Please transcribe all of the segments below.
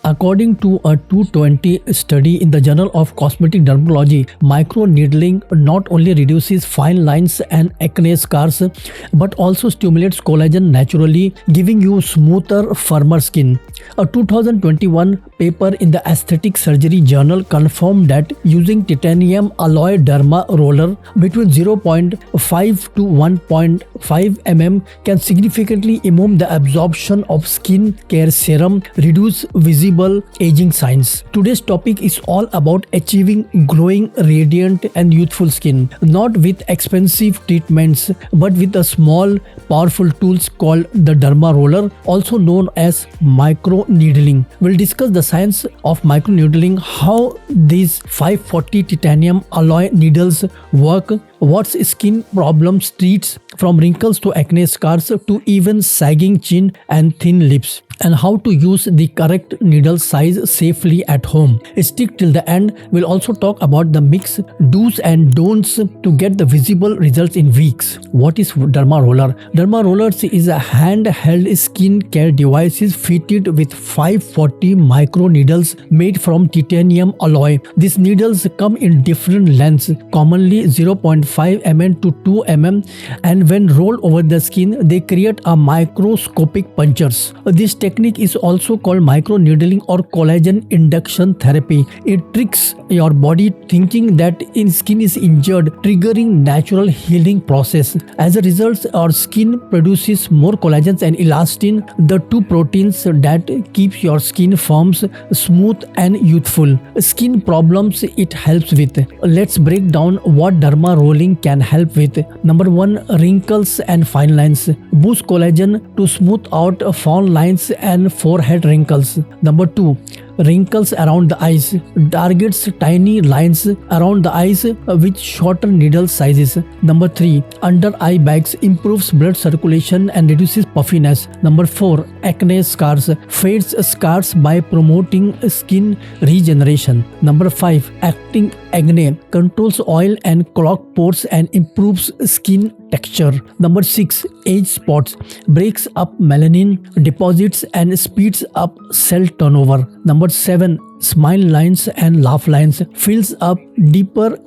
According to a 2020 study in the Journal of Cosmetic Dermatology, microneedling not only reduces fine lines and acne scars but also stimulates collagen naturally, giving you smoother, firmer skin. A 2021 paper in the Aesthetic Surgery Journal confirmed that using titanium alloy derma roller between 0.5 to 1.5 mm can significantly improve the absorption of skin care serum, reduce visible aging signs. Today's topic is all about achieving glowing, radiant and youthful skin, not with expensive treatments but with a small, powerful tools called the derma roller, also known as microneedling. We'll discuss the science of microneedling, how these 540 titanium alloy needles work, what skin problems treats, from wrinkles to acne scars to even sagging chin and thin lips, and how to use the correct needle size safely at home. Stick till the end. We'll also talk about the mix, do's and don'ts to get the visible results in weeks. What is derma roller? Derma rollers is a handheld skin care device fitted with 540 micro needles made from titanium alloy. These needles come in different lengths, commonly 0.5 mm to 2 mm, and when rolled over the skin, they create a microscopic punctures. This technique is also called microneedling or collagen induction therapy. It tricks your body thinking that skin is injured, triggering natural healing process. As a result, our skin produces more collagen and elastin, the two proteins that keeps your skin firm, smooth and youthful. Skin problems it helps with. Let's break down what derma rolling can help with. Number 1, wrinkles and fine lines. Boost collagen to smooth out frown lines and forehead wrinkles. Number 2, wrinkles around the eyes. Targets tiny lines around the eyes with shorter needle sizes. Number 3, under eye bags. Improves blood circulation and reduces puffiness. Number 4, acne scars. Fades scars by promoting skin regeneration. Number 5, acting acne. Controls oil and clog pores and improves skin texture. Number 6, age spots. Breaks up melanin deposits and speeds up cell turnover. Number 7, smile lines and laugh lines. Fills up deeper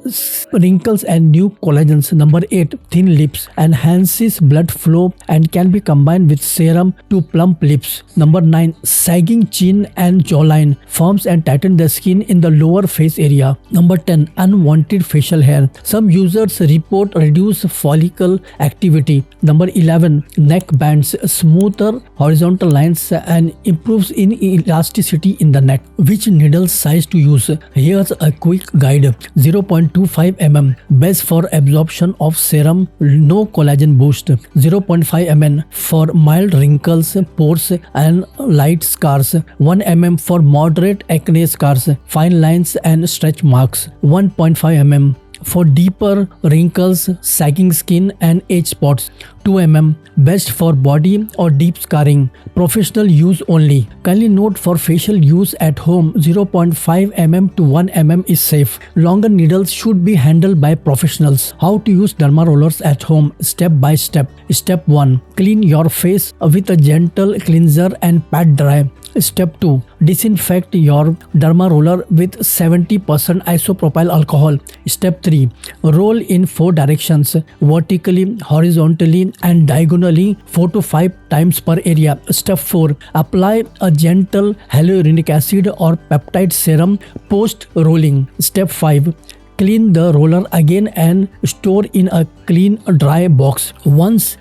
wrinkles and new collagens. Number 8, thin lips. Enhances blood flow and can be combined with serum to plump lips. Number 9, sagging chin and jawline. Firms and tighten the skin in the lower face area. Number 10, unwanted facial hair. Some users report reduced follicle activity. Number 11, neck bands. Smoother horizontal lines and improves in elasticity in the neck. Which needle size to use? Here's a quick guide. 0.25 mm, best for absorption of serum, no collagen boost. 0.5 mm for mild wrinkles, pores and light scars. 1 mm for moderate acne scars, fine lines and stretch marks. 1.5 mm for deeper wrinkles, sagging skin and age spots. 2 mm, best for body or deep scarring. Professional use only. Kindly note, for facial use at home, 0.5 mm to 1 mm is safe. Longer needles should be handled by professionals. How to use derma rollers at home, step by step. Step 1, clean your face with a gentle cleanser and pat dry. Step 2, disinfect your derma roller with 70% isopropyl alcohol. Step 3, roll in 4 directions, vertically, horizontally and diagonally 4 to 5 times per area. Step 4, apply a gentle hyaluronic acid or peptide serum post rolling. Step 5, clean the roller again and store in a clean dry box.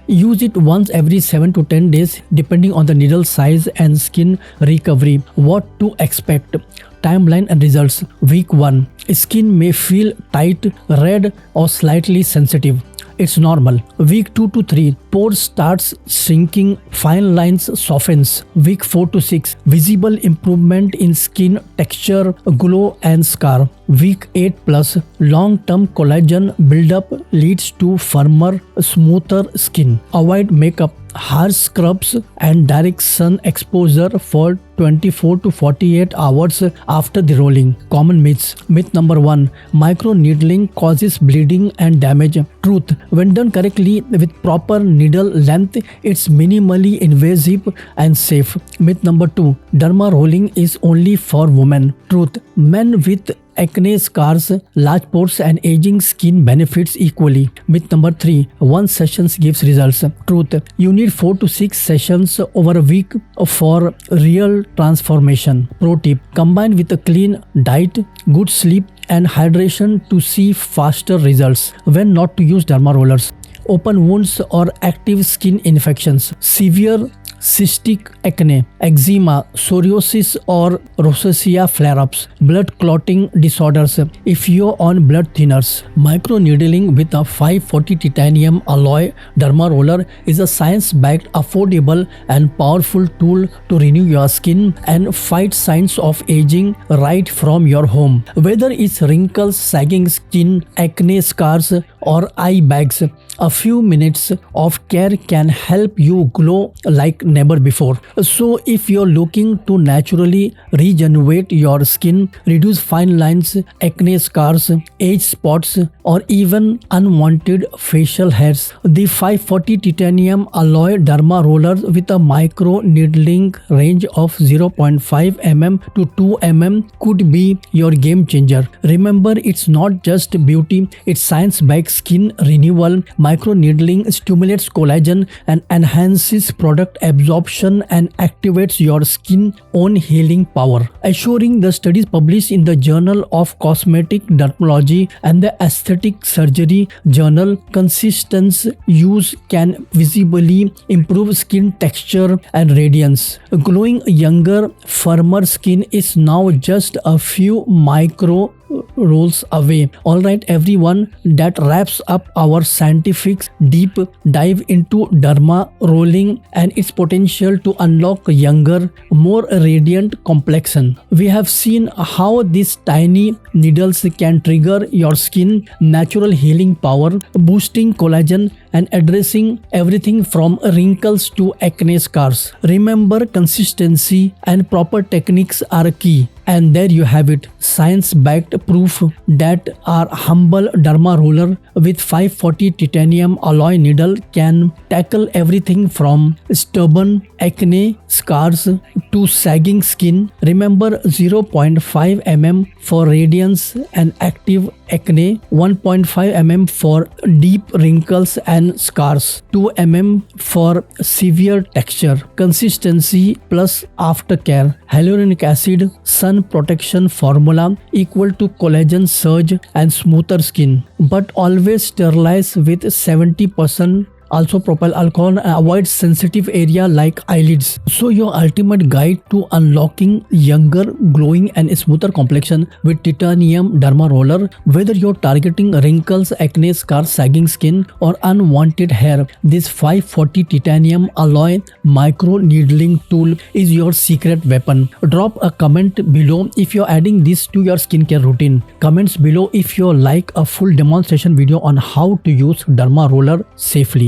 Use it once every 7 to 10 days depending on the needle size and skin recovery. What to expect? Timeline and results. Week 1, skin may feel tight, red or slightly sensitive. It's normal. Week 2 to 3, pores starts shrinking, fine lines softens. Week 4 to 6, visible improvement in skin texture, glow and scar. Week 8 plus, long-term collagen buildup leads to firmer, smoother skin. Avoid makeup, harsh scrubs and direct sun exposure for 24 to 48 hours after the rolling. Common myths. Myth number 1. Micro needling causes bleeding and damage. Truth. When done correctly with proper needle length, it's minimally invasive and safe. Myth number 2. Derma rolling is only for women. Truth. Men with acne scars, large pores and aging skin benefits equally. Myth number 3. One session gives results. Truth. You need 4 to 6 sessions over a week for real transformation. Pro tip. Combine with a clean diet, good sleep and hydration to see faster results. When not to use derma rollers. Open wounds or active skin infections. Severe cystic acne, eczema, psoriasis or rosacea flare-ups, blood clotting disorders if you're on blood thinners. Microneedling with a 540 titanium alloy derma roller is a science-backed, affordable and powerful tool to renew your skin and fight signs of aging right from your home. Whether it's wrinkles, sagging skin, acne scars or eye bags, a few minutes of care can help you glow like never before. So if you're looking to naturally regenerate your skin, reduce fine lines, acne scars, age spots or even unwanted facial hairs, the 540 titanium alloy derma roller with a micro needling range of 0.5 mm to 2 mm could be your game changer. Remember, it's not just beauty, it's science-backed skin renewal. Micro needling stimulates collagen and enhances product absorption and activates your skin's own healing power. Assuring the studies published in the Journal of Cosmetic Dermatology and the Aesthetic Surgery Journal, consistent use can visibly improve skin texture and radiance. Glowing younger, firmer skin is now just a few micro rolls away. Alright everyone, that wraps up our scientific deep dive into derma rolling and its potential to unlock younger, more radiant complexion. We have seen how these tiny needles can trigger your skin natural healing power, boosting collagen and addressing everything from wrinkles to acne scars. Remember, consistency and proper techniques are key. And there you have it, science-backed proof that our humble derma roller with 540 titanium alloy needle can tackle everything from stubborn acne scars to sagging skin. Remember, 0.5 mm for radiance and active acne, 1.5 mm for deep wrinkles and scars, 2 mm for severe texture, consistency plus aftercare, hyaluronic acid, sun protection formula equal to collagen surge and smoother skin, but always sterilize with 70% also propyl alcohol and avoid sensitive area like eyelids. So your ultimate guide to unlocking younger, glowing and smoother complexion with titanium derma roller. Whether you're targeting wrinkles, acne scars, sagging skin or unwanted hair, this 540 titanium alloy micro needling tool is your secret weapon. Drop a comment below if you're adding this to your skincare routine. Comments below if you like a full demonstration video on how to use derma roller safely.